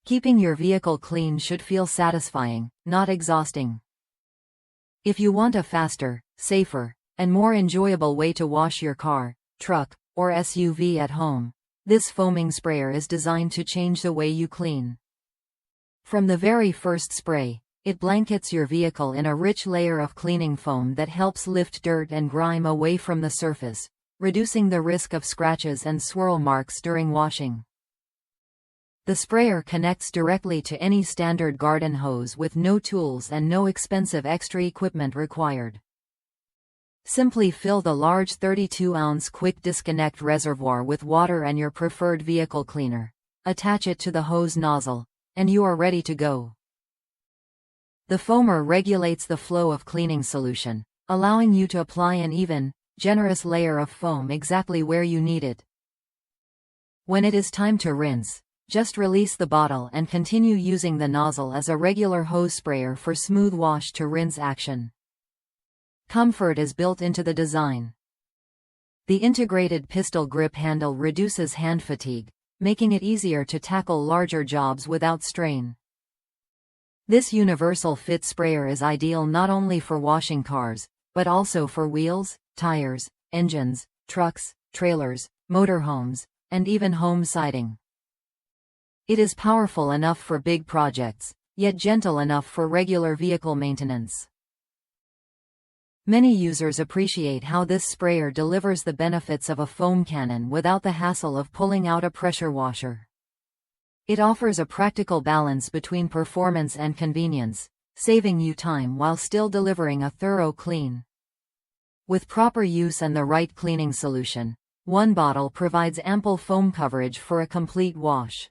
Keeping your vehicle clean should feel satisfying, not exhausting. If you want a faster, safer, and more enjoyable way to wash your car, truck, or SUV at home, this foaming sprayer is designed to change the way you clean. From the very first spray, it blankets your vehicle in a rich layer of cleaning foam that helps lift dirt and grime away from the surface, reducing the risk of scratches and swirl marks during washing. The sprayer connects directly to any standard garden hose with no tools and no expensive extra equipment required. Simply fill the large 32-ounce quick disconnect reservoir with water and your preferred vehicle cleaner, attach it to the hose nozzle, and you are ready to go. The foamer regulates the flow of cleaning solution, allowing you to apply an even, generous layer of foam exactly where you need it. When it is time to rinse, just release the bottle and continue using the nozzle as a regular hose sprayer for smooth wash to rinse action. Comfort is built into the design. The integrated pistol grip handle reduces hand fatigue, making it easier to tackle larger jobs without strain. This universal fit sprayer is ideal not only for washing cars, but also for wheels, tires, engines, trucks, trailers, motorhomes, and even home siding. It is powerful enough for big projects, yet gentle enough for regular vehicle maintenance. Many users appreciate how this sprayer delivers the benefits of a foam cannon without the hassle of pulling out a pressure washer. It offers a practical balance between performance and convenience, saving you time while still delivering a thorough clean. With proper use and the right cleaning solution, one bottle provides ample foam coverage for a complete wash.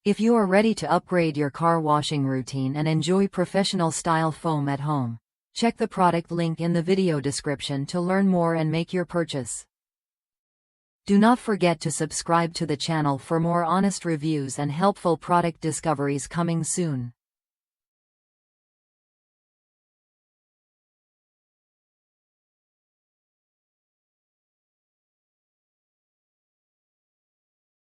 If you are ready to upgrade your car washing routine and enjoy professional-style foam at home, check the product link in the video description to learn more and make your purchase. Do not forget to subscribe to the channel for more honest reviews and helpful product discoveries coming soon.